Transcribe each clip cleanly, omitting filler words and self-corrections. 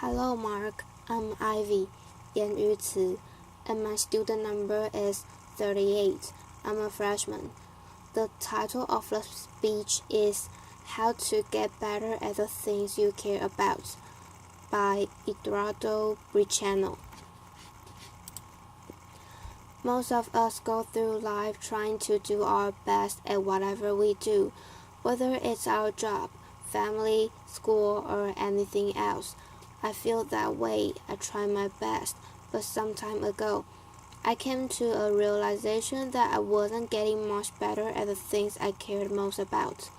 Hello Mark, I'm Ivy, 言语词, and my student number is 38. I'm a freshman. The title of the speech is How to Get Better at the Things You Care About by Eduardo Briceño. Most of us go through life trying to do our best at whatever we do, whether it's our job, family, school, or anything else. I feel that way. I try my best, but some time ago, I came to a realization that I wasn't getting much better at the things I cared most about.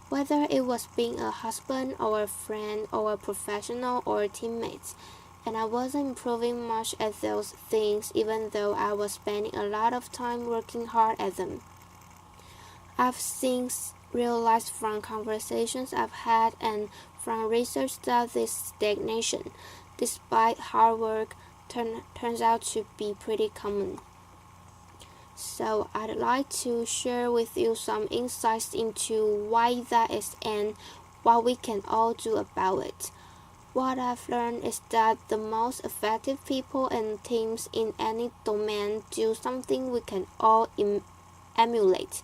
Whether it was being a husband or a friend or a professional or a teammate, and I wasn't improving much at those things even though I was spending a lot of time working hard at them. I've since realized from conversations I've had and from research that this stagnation, despite hard work, turns out to be pretty common. So I'd like to share with you some insights into why that is and what we can all do about it. What I've learned is that the most effective people and teams in any domain do something we can all emulate.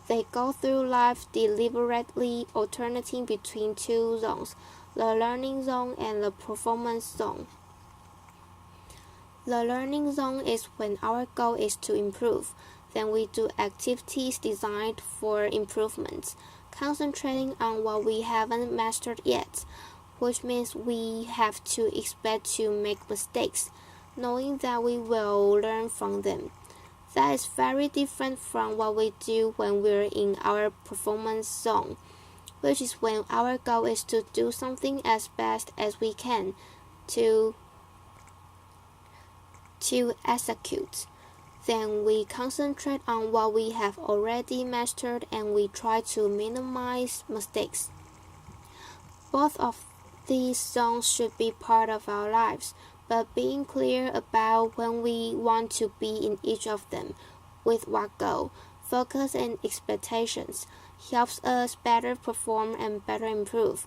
They go through life deliberately alternating between two zones, the learning zone and the performance zone. The learning zone is when our goal is to improve. Then we do activities designed for improvement, concentrating on what we haven't mastered yet, which means we have to expect to make mistakes, knowing that we will learn from them. That is very different from what we do when we're in our performance zone, which is when our goal is to do something as best as we can to execute. Then we concentrate on what we have already mastered and we try to minimize mistakes. Both of these zones should be part of our lives, but being clear about when we want to be in each of them, with what goal, focus, and expectations, helps us better perform and better improve.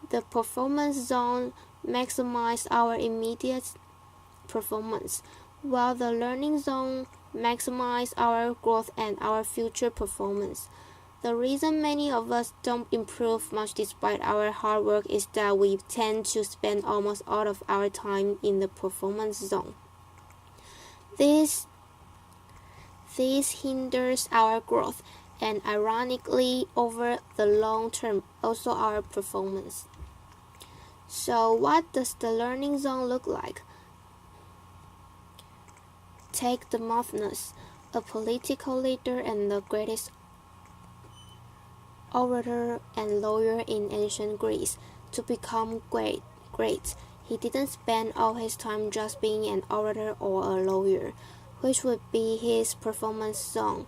The performance zone maximizes our immediate performance, while the learning zone maximizes our growth and our future performance. The reason many of us don't improve much despite our hard work is that we tend to spend almost all of our time in the performance zone. This hinders our growth and ironically over the long term also our performance. So what does the learning zone look like? Take Demosthenes, a political leader and the greatest orator and lawyer in ancient Greece. To become great, he didn't spend all his time just being an orator or a lawyer, which would be his performance zone,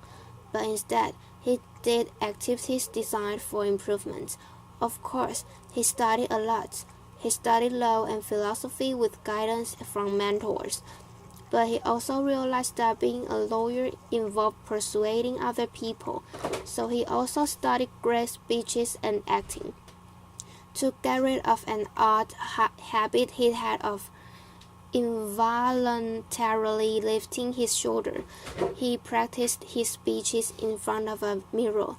but instead he did activities designed for improvement. Of course, he studied a lot. He studied law and philosophy with guidance from mentors. But he also realized that being a lawyer involved persuading other people, so he also studied great speeches and acting. To get rid of an odd habit he had of involuntarily lifting his shoulder, he practiced his speeches in front of a mirror,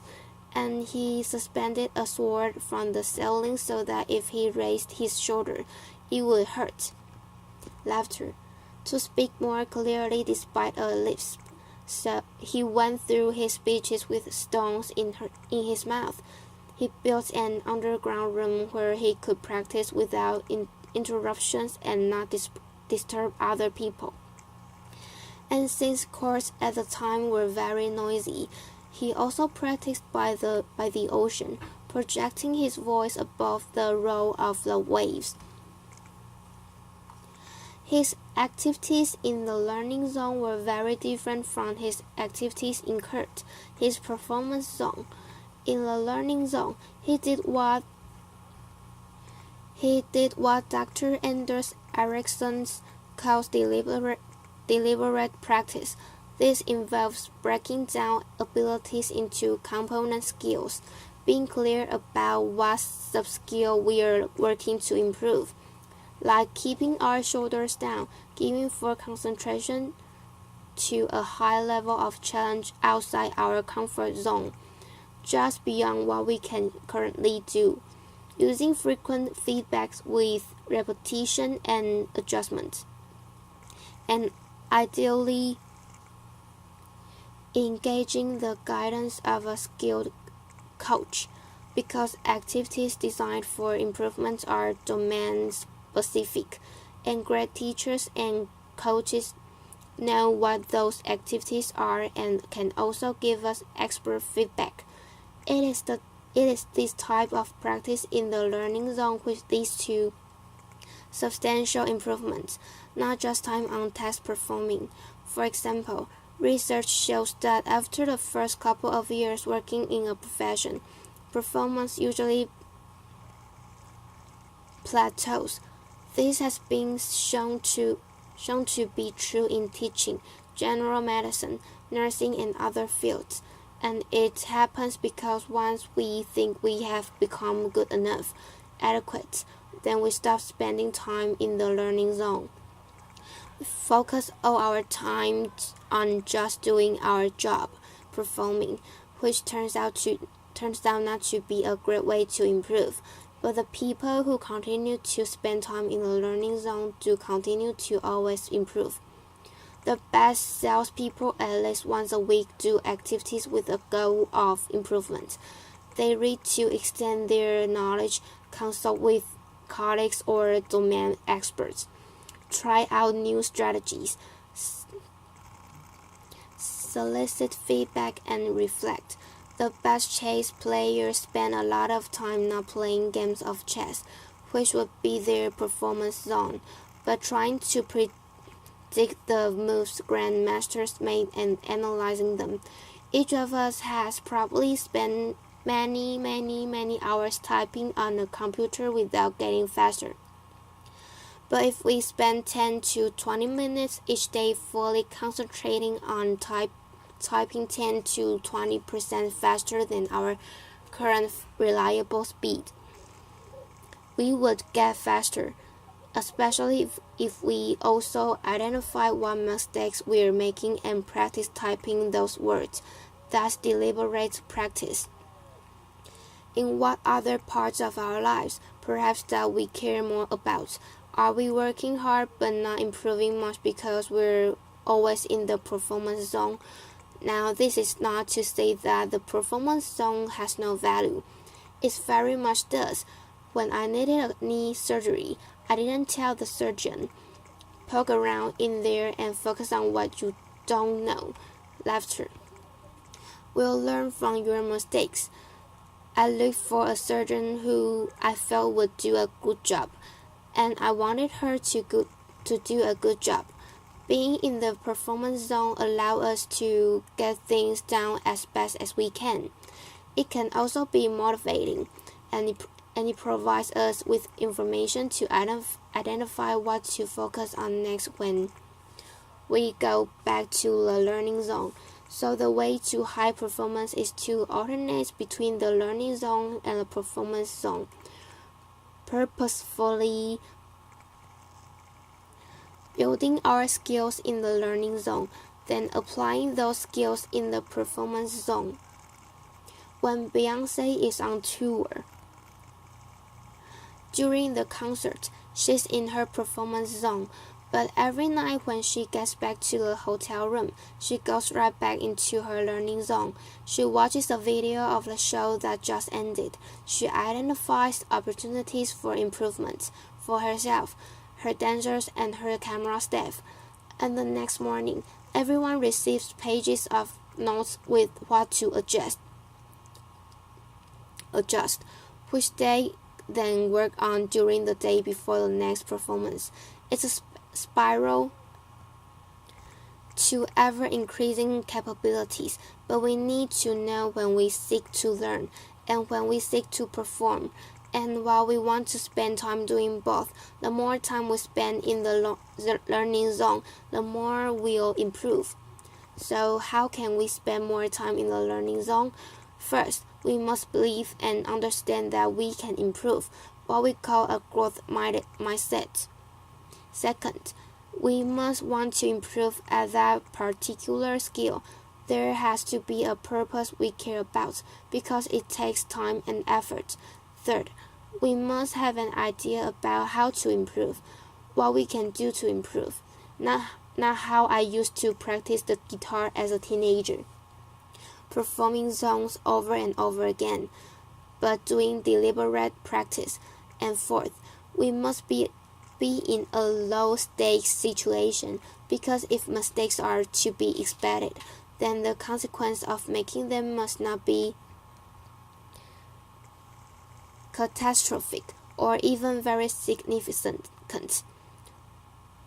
and he suspended a sword from the ceiling so that if he raised his shoulder, it would hurt. Laughter. To speak more clearly despite a lisp, so he went through his speeches with stones in his mouth. He built an underground room where he could practice without interruptions and not disturb other people. And since courts at the time were very noisy, he also practiced by the ocean, projecting his voice above the roar of the waves. His activities in the learning zone were very different from his activities in CURT, his performance zone. In the learning zone, he did what Dr. Anders Ericsson calls deliberate practice. This involves breaking down abilities into component skills, being clear about what sub-skill we are working to improve, like keeping our shoulders down, giving full concentration to a high level of challenge outside our comfort zone, just beyond what we can currently do, using frequent feedbacks with repetition and adjustment, and ideally engaging the guidance of a skilled coach, because activities designed for improvement are domain specific, and great teachers and coaches know what those activities are and can also give us expert feedback. It is this type of practice in the learning zone which leads to substantial improvements, not just time on task performing. For example, research shows that after the first couple of years working in a profession, performance usually plateaus. This has been shown to be true in teaching, general medicine, nursing, and other fields. And it happens because once we think we have become good enough, adequate, then we stop spending time in the learning zone. We focus all our time on just doing our job, performing, which turns out not to be a great way to improve. But the people who continue to spend time in the learning zone do continue to always improve. The best salespeople at least once a week do activities with a goal of improvement. They read to extend their knowledge, consult with colleagues or domain experts, try out new strategies, solicit feedback, and reflect. The best chess players spend a lot of time not playing games of chess, which would be their performance zone, but trying to predict the moves grandmasters made and analyzing them. Each of us has probably spent many hours typing on a computer without getting faster. But if we spend 10 to 20 minutes each day fully concentrating on typing 10 to 20% faster than our current reliable speed, we would get faster, especially if we also identify what mistakes we're making and practice typing those words. That's deliberate practice. In what other parts of our lives, perhaps that we care more about? Are we working hard but not improving much because we're always in the performance zone? Now, this is not to say that the performance zone has no value. It very much does. When I needed a knee surgery, I didn't tell the surgeon, poke around in there and focus on what you don't know. Laughter. We'll learn from your mistakes. I looked for a surgeon who I felt would do a good job, and I wanted her to do a good job. Being in the performance zone allows us to get things done as best as we can. It can also be motivating, and it provides us with information to identify what to focus on next when we go back to the learning zone. So the way to high performance is to alternate between the learning zone and the performance zone, purposefully building our skills in the learning zone, then applying those skills in the performance zone. When Beyoncé is on tour, during the concert, she's in her performance zone, but every night when she gets back to the hotel room, she goes right back into her learning zone. She watches a video of the show that just ended. She identifies opportunities for improvement for herself, her dancers, and her camera staff. And the next morning, everyone receives pages of notes with what to adjust, which they then work on during the day before the next performance. It's a spiral to ever-increasing capabilities, but we need to know when we seek to learn and when we seek to perform. And while we want to spend time doing both, the more time we spend in the learning zone, the more we'll improve. So how can we spend more time in the learning zone? First, We must believe and understand that we can improve, what we call a growth mindset. Second, we must want to improve at that particular skill. There has to be a purpose we care about because it takes time and effort. Third, we must have an idea about how to improve, what we can do to improve, not how I used to practice the guitar as a teenager, performing songs over and over again, but doing deliberate practice. And fourth, we must be in a low-stakes situation because if mistakes are to be expected, then the consequence of making them must not be catastrophic or even very significant.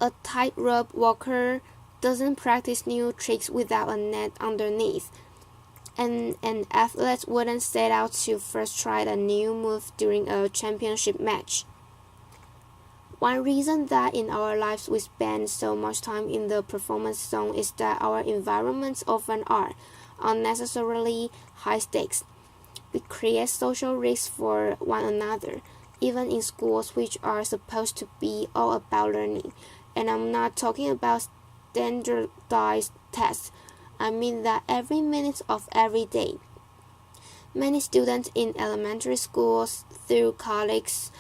A tightrope walker doesn't practice new tricks without a net underneath, and an athlete wouldn't set out to first try a new move during a championship match. One reason that in our lives we spend so much time in the performance zone is that our environments often are unnecessarily high stakes. We create social risks for one another, even in schools which are supposed to be all about learning. And I'm not talking about standardized tests. I mean that every minute of every day. Many students in elementary schools through college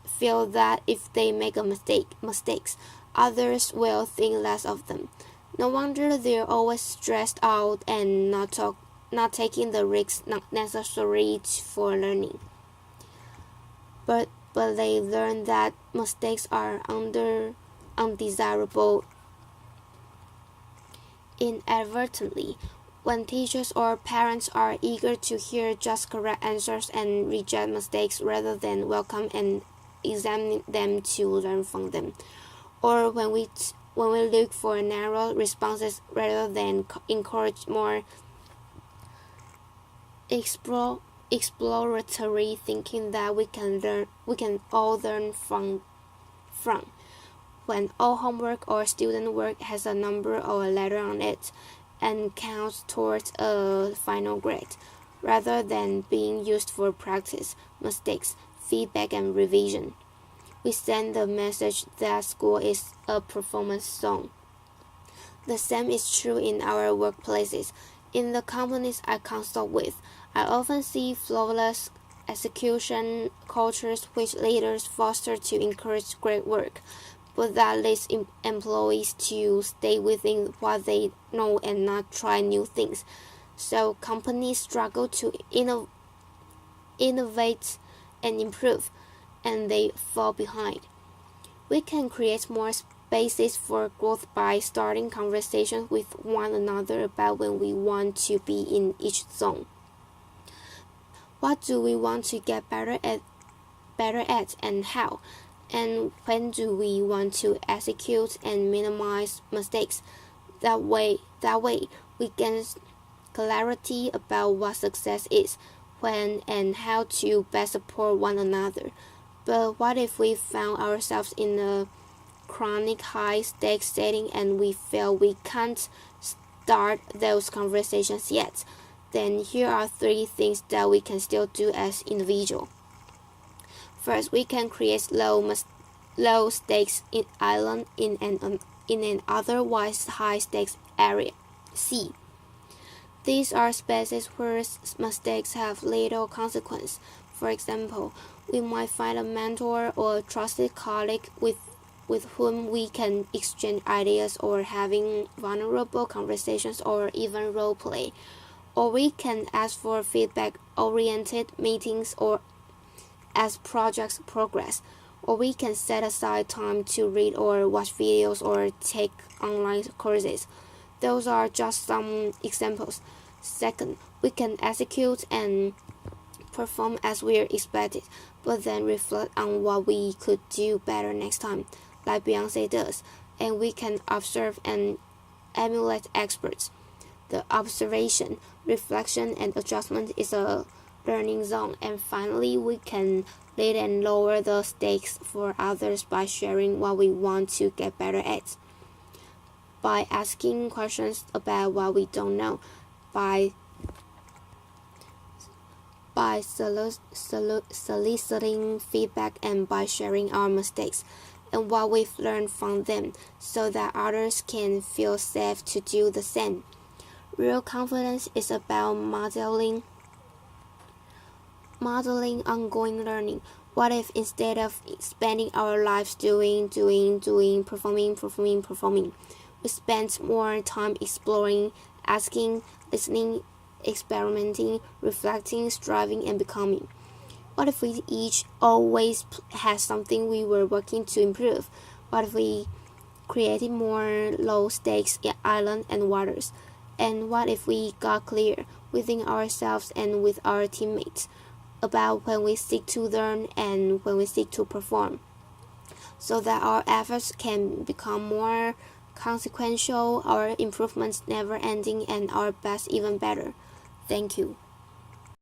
feel that if they make mistakes, others will think less of them. No wonder they're always stressed out and not taking the risks necessary for learning. But they learn that mistakes are undesirable inadvertently. When teachers or parents are eager to hear just correct answers and reject mistakes rather than welcome and examine them to learn from them, or when we look for narrow responses rather than encourage more exploratory thinking that we can all learn from. When all homework or student work has a number or a letter on it and counts towards a final grade, rather than being used for practice, mistakes, feedback, and revision, we send the message that school is a performance zone. The same is true in our workplaces. In the companies I consult with, I often see flawless execution cultures which leaders foster to encourage great work, but that leads employees to stay within what they know and not try new things. So companies struggle to innovate and improve, and they fall behind. We can create more spaces for growth by starting conversations with one another about when we want to be in each zone. What do we want to get better at and how? And when do we want to execute and minimize mistakes? That way we gain clarity about what success is, when and how to best support one another. But what if we found ourselves in a chronic high-stakes setting and we feel we can't start those conversations yet? Then here are 3 things that we can still do as individuals. First, we can create low-stakes island in an otherwise high-stakes area. C. These are spaces where mistakes have little consequence. For example, we might find a mentor or a trusted colleague with whom we can exchange ideas or having vulnerable conversations or even role play. Or we can ask for feedback-oriented meetings or as projects progress. Or we can set aside time to read or watch videos or take online courses. Those are just some examples. Second, we can execute and perform as we're expected, but then reflect on what we could do better next time, like Beyoncé does, and we can observe and emulate experts. The observation, reflection, and adjustment is a learning zone. And finally, we can lead and lower the stakes for others by sharing what we want to get better at, by asking questions about what we don't know, by by soliciting feedback and by sharing our mistakes and what we've learned from them so that others can feel safe to do the same. Real confidence is about modeling ongoing learning. What if instead of spending our lives doing, performing, we spent more time exploring, asking, listening, experimenting, reflecting, striving, and becoming? What if we each always had something we were working to improve? What if we created more low-stakes islands and waters? And what if we got clear within ourselves and with our teammates about when we seek to learn and when we seek to perform, so that our efforts can become more consequential, our improvements never ending, and our best even better? Thank you.